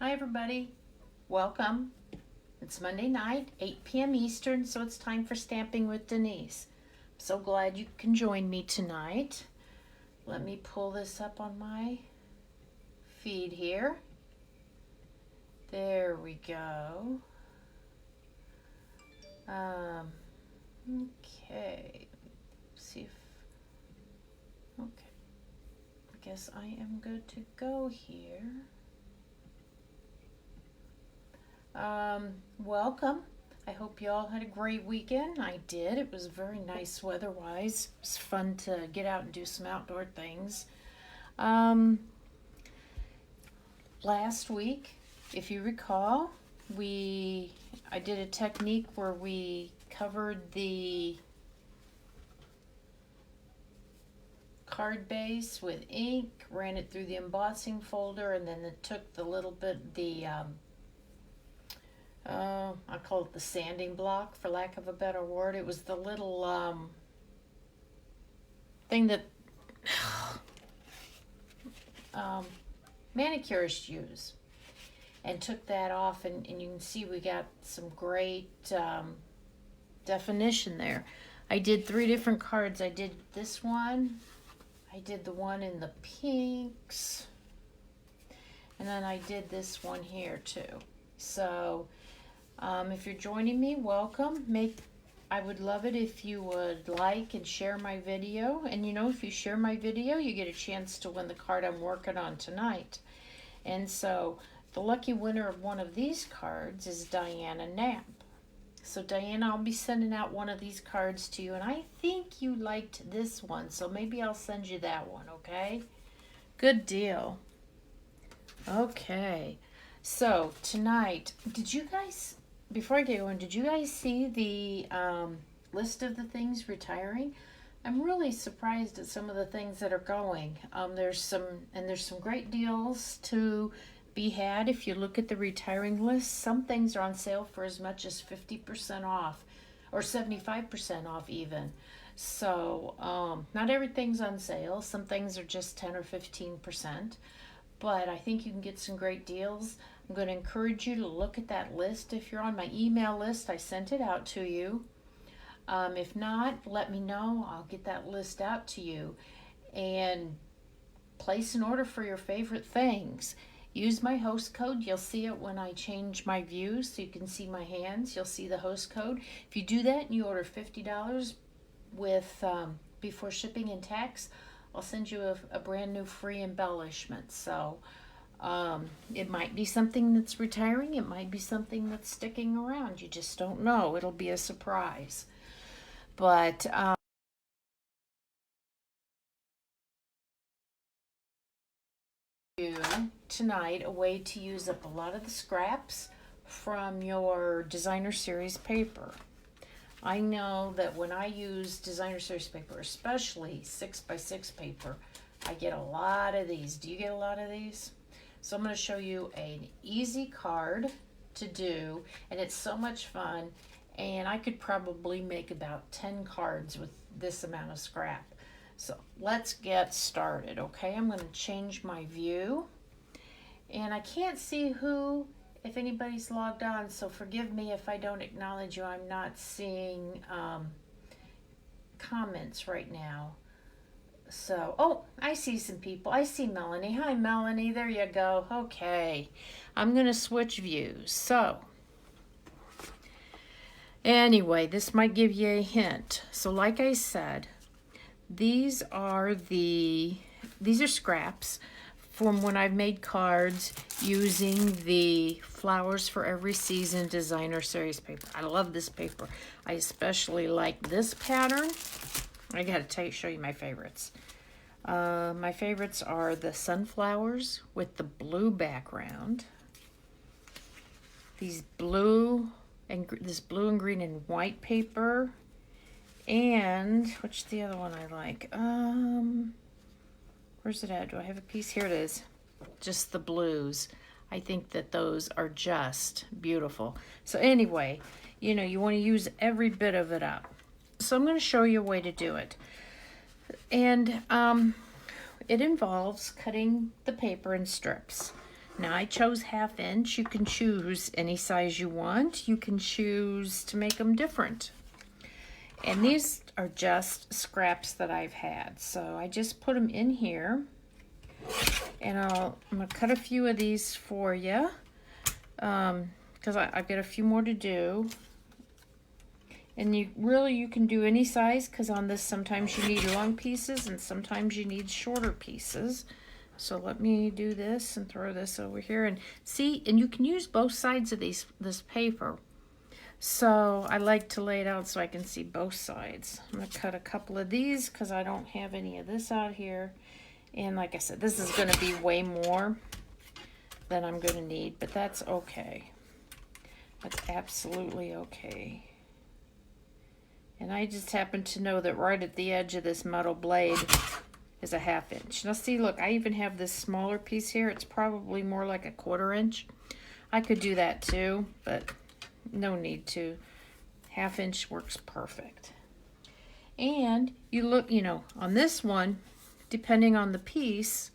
Hi everybody, welcome. It's Monday night, 8 p.m. Eastern, so it's time for Stamping with Denise. I'm so glad you can join me tonight. Let me pull this up on my feed here. There we go. Okay, see if, okay, I guess I am good to go here. Welcome. I hope you all had a great weekend. I did. It was very nice weather-wise. It was fun to get out and do some outdoor things. Last week, if you recall, I did a technique where we covered the card base with ink, ran it through the embossing folder, and then it took the little bit, I call it the sanding block, for lack of a better word. It was the little thing that manicurists use, and took that off, and you can see we got some great definition there. I did 3 different cards. I did this one, I did the one in the pinks, and then I did this one here too. So if you're joining me, welcome. I would love it if you would like and share my video. And if you share my video, you get a chance to win the card I'm working on tonight. And so the lucky winner of one of these cards is Diana Knapp. So Diana, I'll be sending out one of these cards to you, and I think you liked this one, so maybe I'll send you that one, okay? Good deal. Okay, so tonight, before I get going, did you guys see the list of the things retiring? I'm really surprised at some of the things that are going. There's some great deals to be had if you look at the retiring list. Some things are on sale for as much as 50% off, or 75% off even. So not everything's on sale. Some things are just 10 or 15%. But I think you can get some great deals. I'm going to encourage you to look at that list. If you're on my email list, I sent it out to you. If not, let me know. I'll get that list out to you. And place an order for your favorite things. Use my host code. You'll see it when I change my views, so you can see my hands. You'll see the host code. If you do that and you order $50 with before shipping and tax, I'll send you a brand new free embellishment. So it might be something that's retiring. It might be something that's sticking around. You just don't know. It'll be a surprise. But tonight a way to use up a lot of the scraps from your designer series paper. I know that when I use designer series paper, especially 6x6 paper, I get a lot of these. Do you get a lot of these? So I'm going to show you an easy card to do, and it's so much fun, and I could probably make about 10 cards with this amount of scrap. So let's get started, okay? I'm going to change my view, and I can't see if anybody's logged on, so forgive me if I don't acknowledge you. I'm not seeing comments right now. So, oh, I see some people. I see Melanie. Hi, Melanie. There you go. Okay. I'm going to switch views. So, anyway, this might give you a hint. So, like I said, these are scraps from when I've made cards using the Flowers for Every Season designer series paper. I love this paper. I especially like this pattern. I gotta show you my favorites. My favorites are the sunflowers with the blue background. This blue and green and white paper. And which the other one I like? Where's it at? Do I have a piece? Here it is. Just the blues. I think that those are just beautiful. So anyway, you want to use every bit of it up. So I'm going to show you a way to do it. And it involves cutting the paper in strips. Now I chose 1/2 inch. You can choose any size you want. You can choose to make them different. And these are just scraps that I've had. So I just put them in here. And I'm going to cut a few of these for you. Because I've got a few more to do. And you can do any size, because on this sometimes you need long pieces and sometimes you need shorter pieces. So let me do this and throw this over here. And see, and you can use both sides of this paper. So I like to lay it out so I can see both sides. I'm going to cut a couple of these because I don't have any of this out here. And like I said, this is going to be way more than I'm going to need, but that's okay. That's absolutely okay. And I just happen to know that right at the edge of this metal blade is a 1/2 inch. Now see, look, I even have this smaller piece here. It's probably more like a 1/4 inch. I could do that too, but no need to. 1/2 inch works perfect. And you look, on this one, depending on the piece,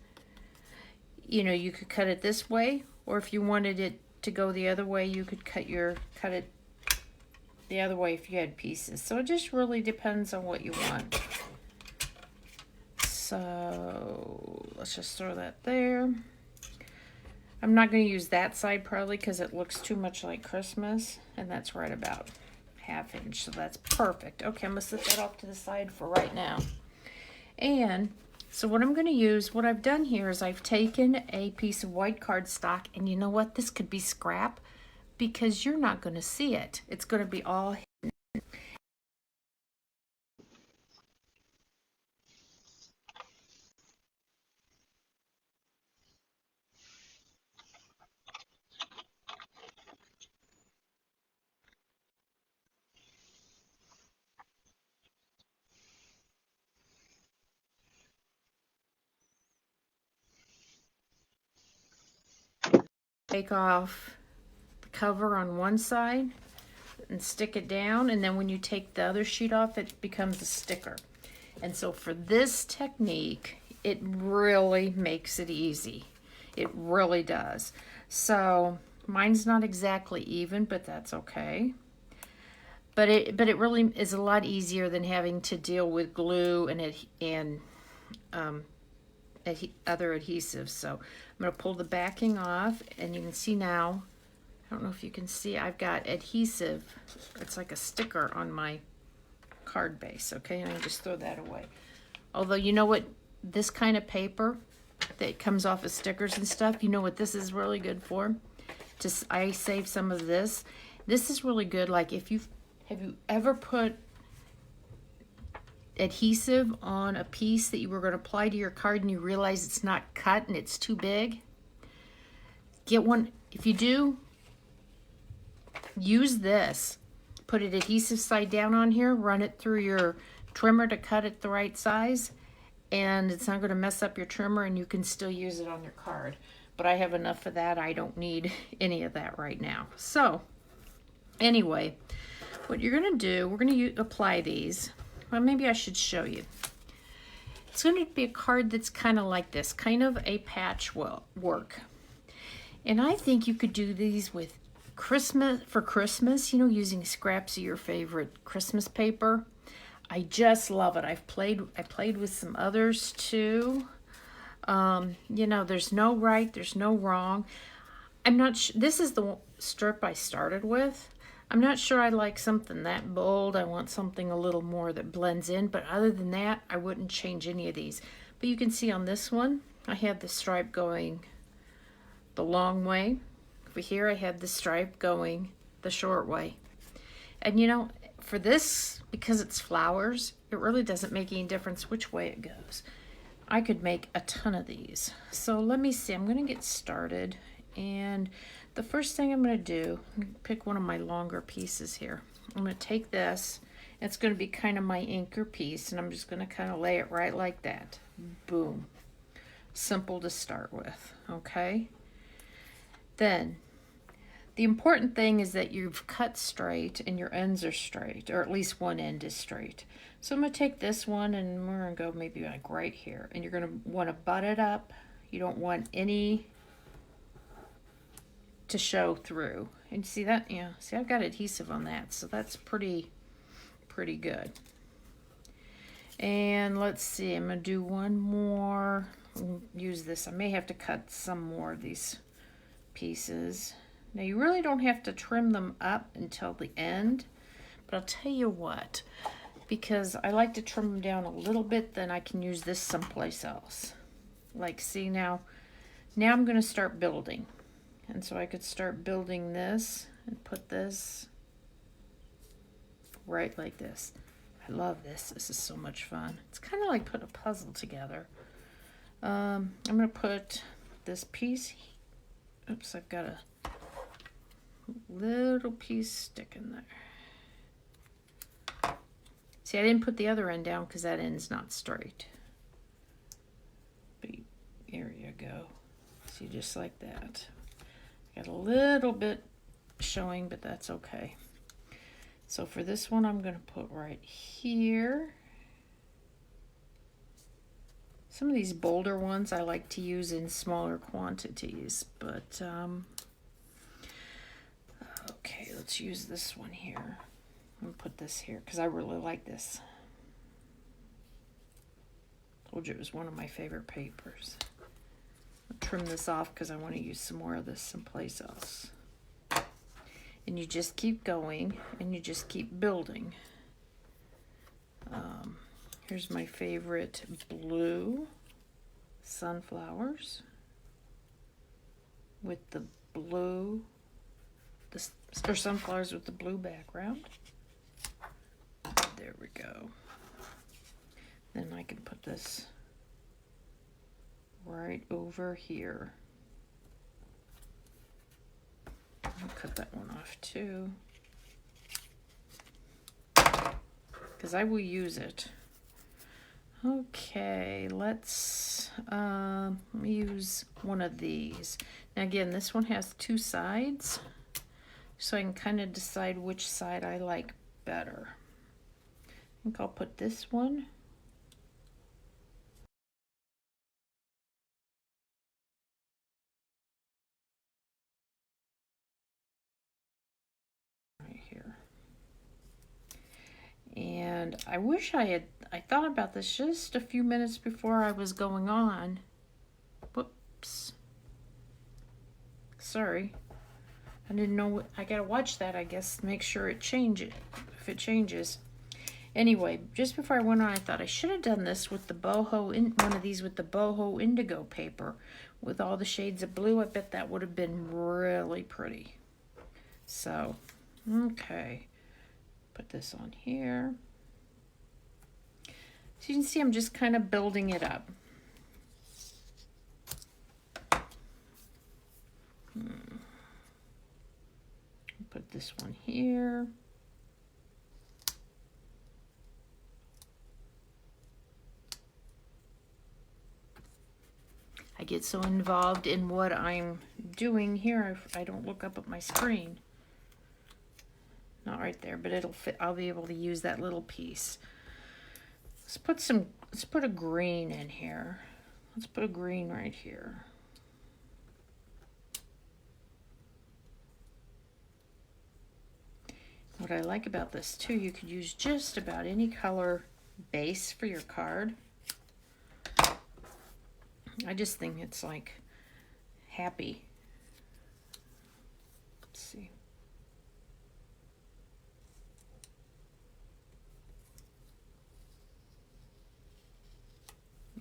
you could cut it this way, or if you wanted it to go the other way, you could cut it the other way if you had pieces. So it just really depends on what you want. So let's just throw that there. I'm not going to use that side probably because it looks too much like Christmas, and that's right about 1/2 inch, so that's perfect. Okay, I'm going to set that off to the side for right now. And so what I'm going to use, what I've done here is I've taken a piece of white cardstock, and you know what? This could be scrap because you're not going to see it. It's going to be all hidden. Take off the cover on one side and stick it down, and then when you take the other sheet off, it becomes a sticker. And so for this technique, it really makes it easy. It really does. So mine's not exactly even, but that's okay. But it really is a lot easier than having to deal with glue and other adhesives. So I'm going to pull the backing off, and you can see now, I don't know if you can see, I've got adhesive. It's like a sticker on my card base, okay? And I just throw that away. Although, you know what, this kind of paper that comes off of stickers and stuff, you know what this is really good for? I saved some of this. This is really good. Like have you ever put adhesive on a piece that you were going to apply to your card and you realize it's not cut and it's too big? Get one. If you do, use this. Put an adhesive side down on here, run it through your trimmer to cut it the right size, and it's not going to mess up your trimmer, and you can still use it on your card. But I have enough of that. I don't need any of that right now. So anyway, what you're going to do, we're going to apply these. Well, maybe I should show you. It's going to be a card that's kind of like this, kind of a patchwork. And I think you could do these with Christmas, using scraps of your favorite Christmas paper. I just love it. I played with some others too. There's no right, there's no wrong. I'm not sure. This is the strip I started with. I'm not sure I like something that bold. I want something a little more that blends in. But other than that, I wouldn't change any of these. But you can see on this one, I have the stripe going the long way. Over here, I have the stripe going the short way. And for this, because it's flowers, it really doesn't make any difference which way it goes. I could make a ton of these. So let me see. I'm going to get started. And the first thing I'm going to do, pick one of my longer pieces here. I'm going to take this. It's going to be kind of my anchor piece, and I'm just going to kind of lay it right like that. Boom. Simple to start with, okay? Then, the important thing is that you've cut straight and your ends are straight, or at least one end is straight. So I'm going to take this one, and we're going to go maybe like right here. And you're going to want to butt it up. You don't want any to show through. And see that? Yeah, see, I've got adhesive on that, so that's pretty good. And let's see, I'm gonna do one more. Use this. I may have to cut some more of these pieces. Now you really don't have to trim them up until the end, but I'll tell you what, because I like to trim them down a little bit, then I can use this someplace else. Like, see, now I'm gonna start building. And so I could start building this and put this right like this. I love this. This is so much fun. It's kind of like putting a puzzle together. I'm going to put this piece. Oops, I've got a little piece sticking there. See, I didn't put the other end down because that end's not straight. But here you go. See, just like that. Got a little bit showing, but that's okay. So for this one, I'm going to put right here. Some of these bolder ones I like to use in smaller quantities, but okay, let's use this one here. I'm going to put this here because I really like this. Told you it was one of my favorite papers. I'll trim this off because I want to use some more of this someplace else. And you just keep going and you just keep building. Here's my favorite blue sunflowers with the blue, or sunflowers with the blue background. There we go. Then I can put this right over here. I'll cut that one off too, because I will use it. Okay, let's use one of these. Now again, this one has two sides, so I can kind of decide which side I like better. I think I'll put this one. Right here. And I wish I thought about this just a few minutes before I was going on. Whoops. Sorry. I didn't know what, I gotta watch that, I guess, make sure it changes, if it changes. Anyway, just before I went on, I thought I should have done this with the boho, one of these with the boho indigo paper with all the shades of blue. I bet that would have been really pretty. So, okay. Put this on here. So you can see I'm just kind of building it up. Put this one here. I get so involved in what I'm doing here, I don't look up at my screen. Not right there, but it'll fit. I'll be able to use that little piece. Let's put a green in here. Let's put a green right here. What I like about this too, you could use just about any color base for your card. I just think it's like happy. Let's see.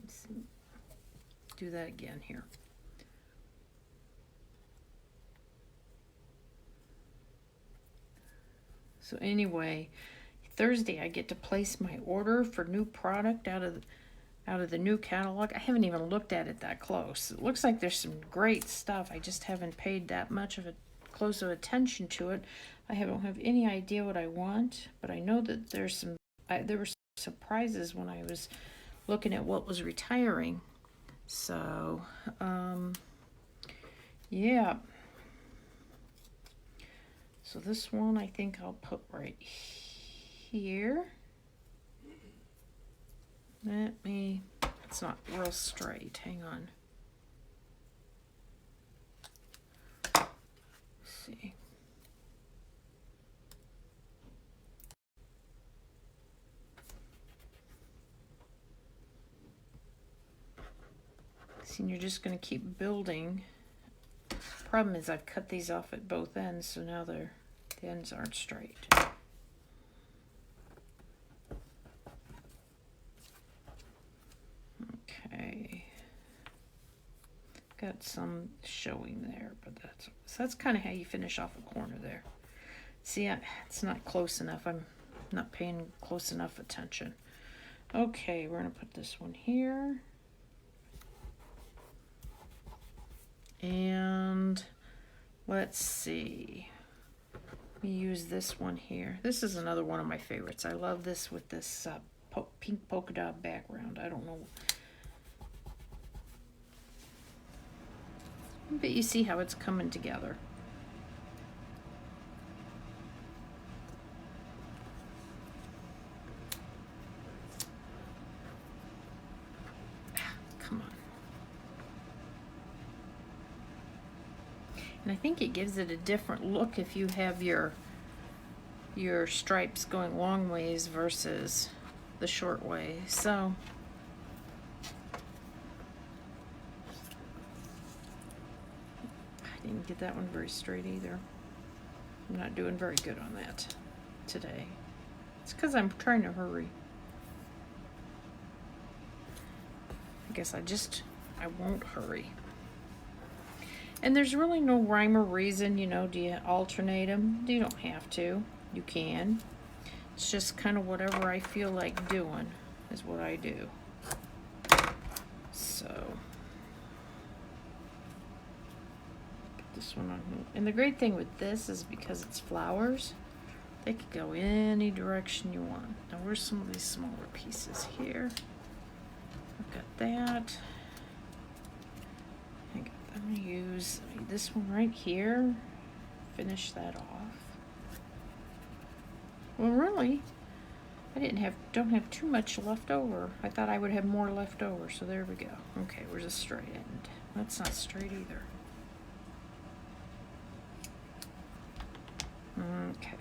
Let's do that again here. So anyway, Thursday I get to place my order for new product out of the new catalog. I haven't even looked at it that close. It looks like there's some great stuff. I just haven't paid that much of a close of attention to it. I don't have any idea what I want, but I know that there's some. There were some surprises when I was looking at what was retiring. So, yeah. So this one I think I'll put right here. It's not real straight, hang on. See, and you're just going to keep building. Problem is I've cut these off at both ends, so now the ends aren't straight. Okay. Got some showing there, but that's kind of how you finish off a corner there. See, it's not close enough. I'm not paying close enough attention. Okay, we're going to put this one here. And let's see. We use this one here. This is another one of my favorites. I love this with this pink polka dot background. I don't know. But you see how it's coming together. Come on. And I think it gives it a different look if you have your stripes going long ways versus the short way. So I didn't get that one very straight either. I'm not doing very good on that today. It's because I'm trying to hurry. I guess I won't hurry. And there's really no rhyme or reason, you know, do you alternate them? You don't have to. You can. It's just kind of whatever I feel like doing is what I do. So, put this one on. And the great thing with this is because it's flowers, they could go any direction you want. Now, where's some of these smaller pieces here? I've got that. I'm going to use this one right here, finish that off. Well, really, I don't have too much left over. I thought I would have more left over, so there we go. Okay, where's the straight end? That's not straight either. Okay.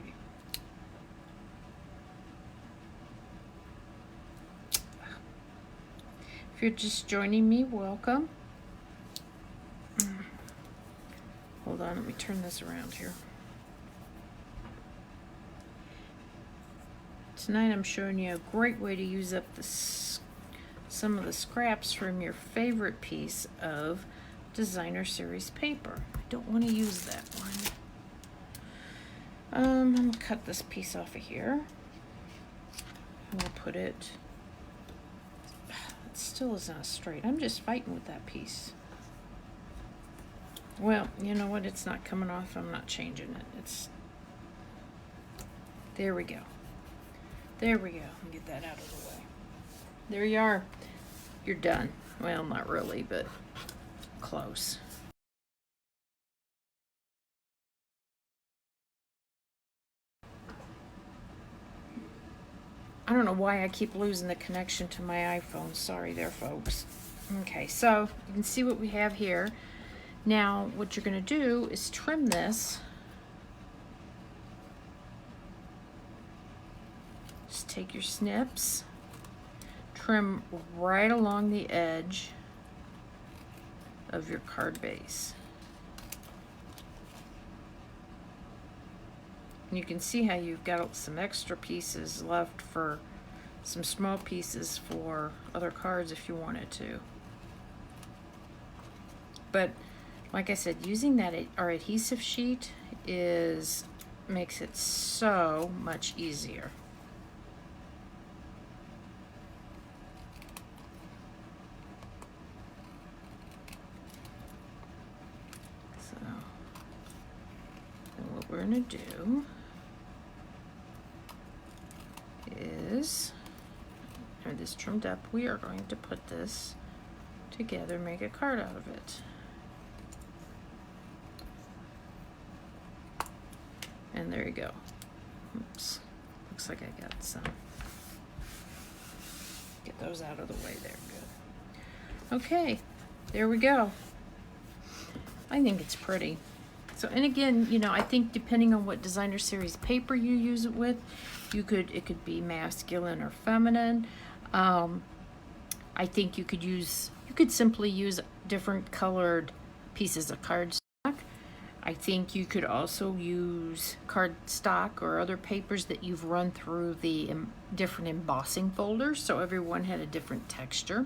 If you're just joining me, welcome. Hold on, let me turn this around here. Tonight I'm showing you a great way to use up some of the scraps from your favorite piece of designer series paper. I don't want to use that one. I'm going to cut this piece off of here. And we'll put it... It still is not straight. I'm just fighting with that piece. Well, you know what? It's not coming off. I'm not changing it. There we go. There we go. Get that out of the way. There you are. You're done. Well, not really, but close. I don't know why I keep losing the connection to my iPhone. Sorry there, folks. Okay, so you can see what we have here. Now, what you're going to do is trim this. Just take your snips, trim right along the edge of your card base. And you can see how you've got some extra pieces left for some small pieces for other cards if you wanted to. But like I said, using our adhesive sheet makes it so much easier. So, and what we're going to do is, have this trimmed up, we are going to put this together, make a card out of it. And there you go. Oops. Looks like I got some. Get those out of the way there. Good. Okay. There we go. I think it's pretty. So, and again, you know, I think depending on what designer series paper you use it with, it could be masculine or feminine. I think you could could simply use different colored pieces of cardstock. I think you could also use cardstock or other papers that you've run through the different embossing folders, so everyone had a different texture.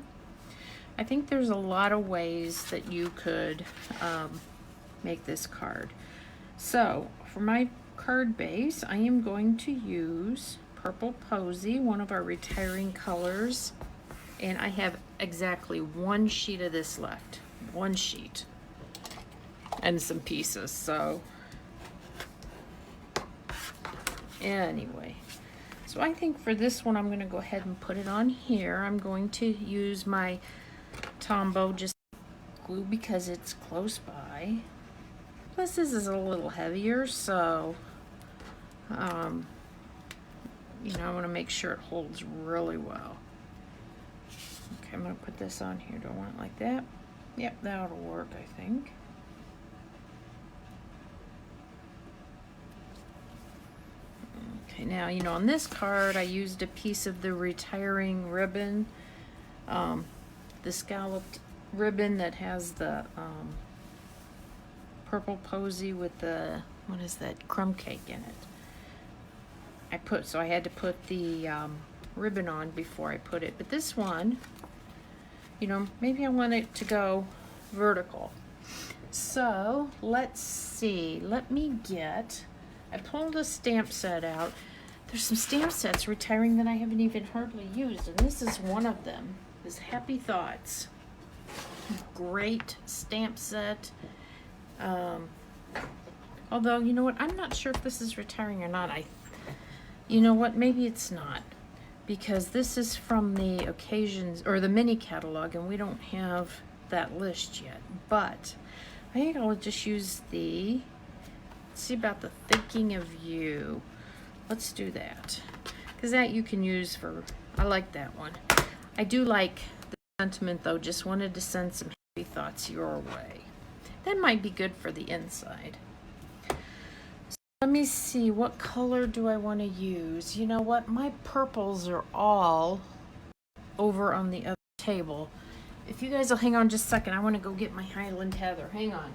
I think there's a lot of ways that you could make this card. So for my card base, I am going to use Purple Posy, one of our retiring colors, and I have exactly one sheet of this left. One sheet. And some pieces, so anyway. So I think for this one, I'm going to go ahead and put it on here. I'm going to use my Tombow just glue because it's close by. Plus this is a little heavier, so you know, I want to make sure it holds really well. Okay, I'm going to put this on here. Do I want it like that? Yep, that'll work, I think. Okay, now, you know, on this card, I used a piece of the retiring ribbon, the scalloped ribbon that has the Purple Posy with the, what is that, crumb cake in it. So I had to put the ribbon on before I put it. But this one, you know, maybe I want it to go vertical. So let's see, I pulled a stamp set out. There's some stamp sets retiring that I haven't even hardly used, and this is one of them. This Happy Thoughts. Great stamp set. Although, you know what, I'm not sure if this is retiring or not. You know what, maybe it's not, because this is from the occasions, or the mini catalog, and we don't have that list yet. But I think I'll just use the, see about the Thinking of You. Let's do that, because that you can use for, I like that one. I do like the sentiment though, just wanted to send some happy thoughts your way. That might be good for the inside. So let me see, what color do I want to use? You know what, my purples are all over on the other table. If you guys will hang on just a second, I want to go get my Highland Heather. Hang on.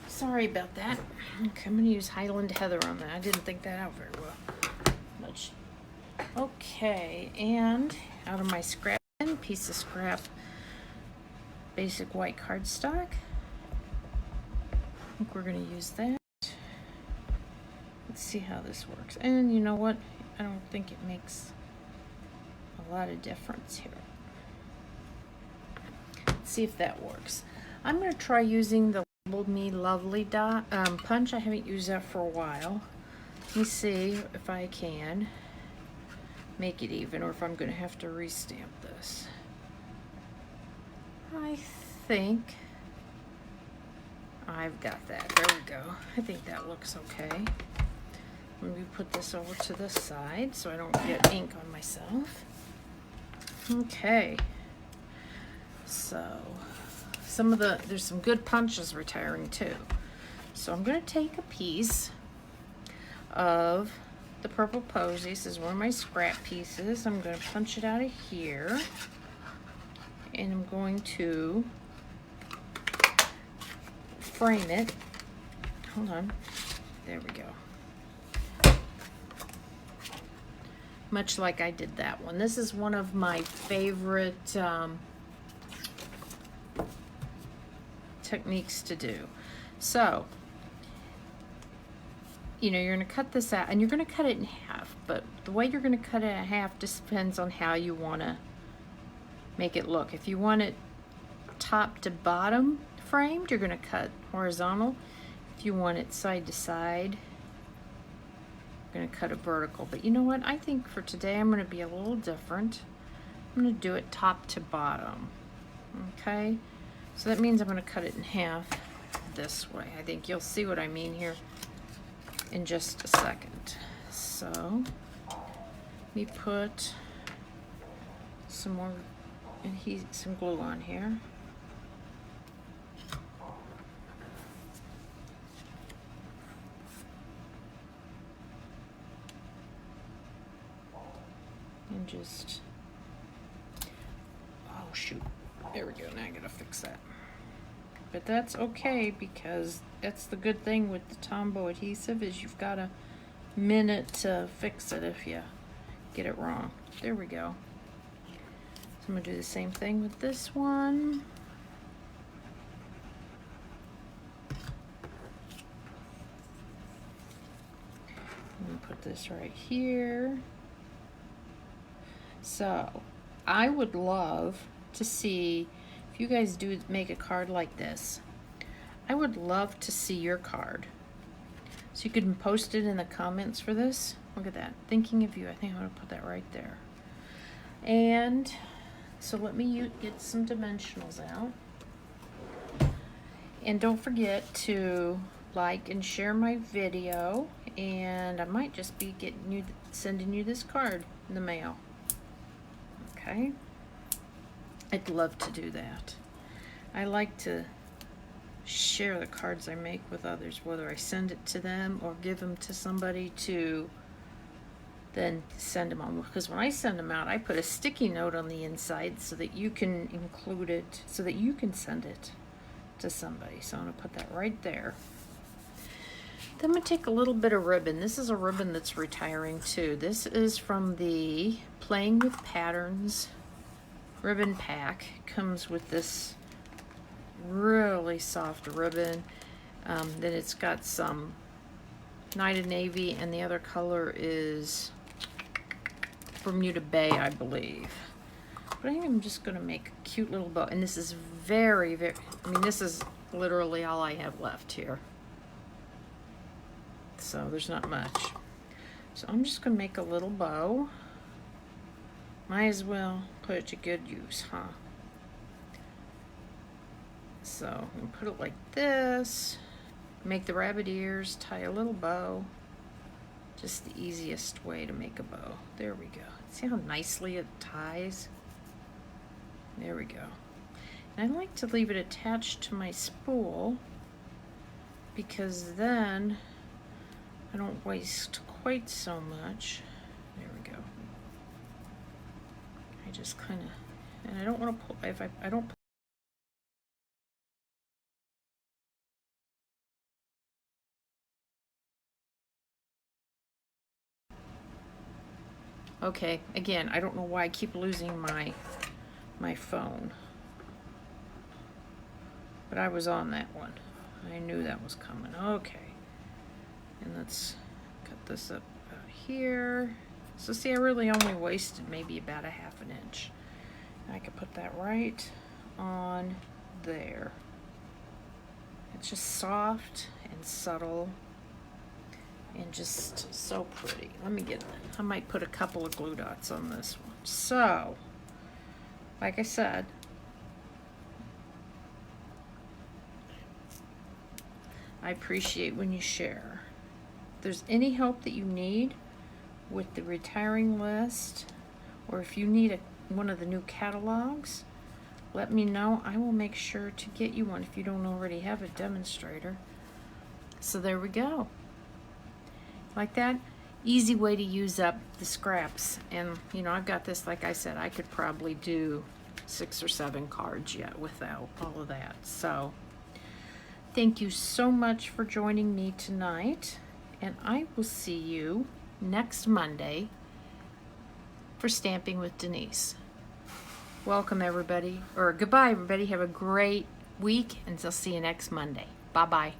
Sorry about that. Okay, I'm going to use Highland Heather on that. I didn't think that out very well. Much. Okay, and out of my scrap bin, piece of scrap basic white cardstock. I think we're going to use that. Let's see how this works. And you know what? I don't think it makes a lot of difference here. Let's see if that works. I'm going to try using the Labeled Me Lovely punch. I haven't used that for a while. Let me see if I can make it even, or if I'm going to have to restamp this. I think I've got that. There we go. I think that looks okay. Let me put this over to the side so I don't get ink on myself. Okay. So there's some good punches retiring too. So I'm going to take a piece of the Purple Posy. This is one of my scrap pieces. I'm going to punch it out of here. And I'm going to frame it. Hold on. There we go. Much like I did that one. This is one of my favorite techniques to do. So, you know, you're going to cut this out, and you're going to cut it in half, but the way you're going to cut it in half just depends on how you want to make it look. If you want it top to bottom framed, you're going to cut horizontal. If you want it side to side, you're going to cut it vertical. But you know what? I think for today I'm going to be a little different. I'm going to do it top to bottom. Okay? So that means I'm going to cut it in half this way. I think you'll see what I mean here in just a second. So let me put some more some glue on here. I'm just, oh shoot, there we go. Now I gotta fix that. But that's okay, because that's the good thing with the Tombow adhesive, is you've got a minute to fix it if you get it wrong. There we go. So I'm gonna do the same thing with this one. I'm gonna put this right here. So I would love to see, if you guys do make a card like this, I would love to see your card. So you can post it in the comments for this. Look at that, thinking of you. I think I'm gonna put that right there. And so let me get some dimensionals out. And don't forget to like and share my video, and I might just be sending you this card in the mail. Okay? I'd love to do that. I like to share the cards I make with others, whether I send it to them or give them to somebody to then send them on. Because when I send them out, I put a sticky note on the inside so that you can include it, so that you can send it to somebody. So I'm gonna put that right there. Then I'm gonna take a little bit of ribbon. This is a ribbon that's retiring too. This is from the Playing with Patterns ribbon pack. Comes with this really soft ribbon. Then it's got some Night of Navy, and the other color is Bermuda Bay, I believe. But I think I'm just gonna make a cute little bow. And this is very, very, I mean, this is literally all I have left here. So there's not much. So I'm just gonna make a little bow. Might as well put it to good use, huh? So I'm gonna put it like this. Make the rabbit ears, tie a little bow. Just the easiest way to make a bow. There we go. See how nicely it ties? There we go. And I like to leave it attached to my spool, because then I don't waste quite so much. There we go. I just kind of, and I don't want to pull, if I don't. Okay, again, I don't know why I keep losing my phone. But I was on that one. I knew that was coming. Okay. And let's cut this up about here. So see, I really only wasted maybe about a ½ inch. I could put that right on there. It's just soft and subtle and just so pretty. Let me get, I might put a couple of glue dots on this one. So, like I said, I appreciate when you share. If there's any help that you need with the retiring list, or if you need one of the new catalogs, let me know. I will make sure to get you one if you don't already have a demonstrator. So there we go. Like that, easy way to use up the scraps. And you know, I've got this, like I said, I could probably do 6 or 7 cards yet without all of that. So thank you so much for joining me tonight, and I will see you next Monday for Stamping with Denise. Welcome everybody, or goodbye everybody. Have a great week, and I'll see you next Monday. Bye-bye.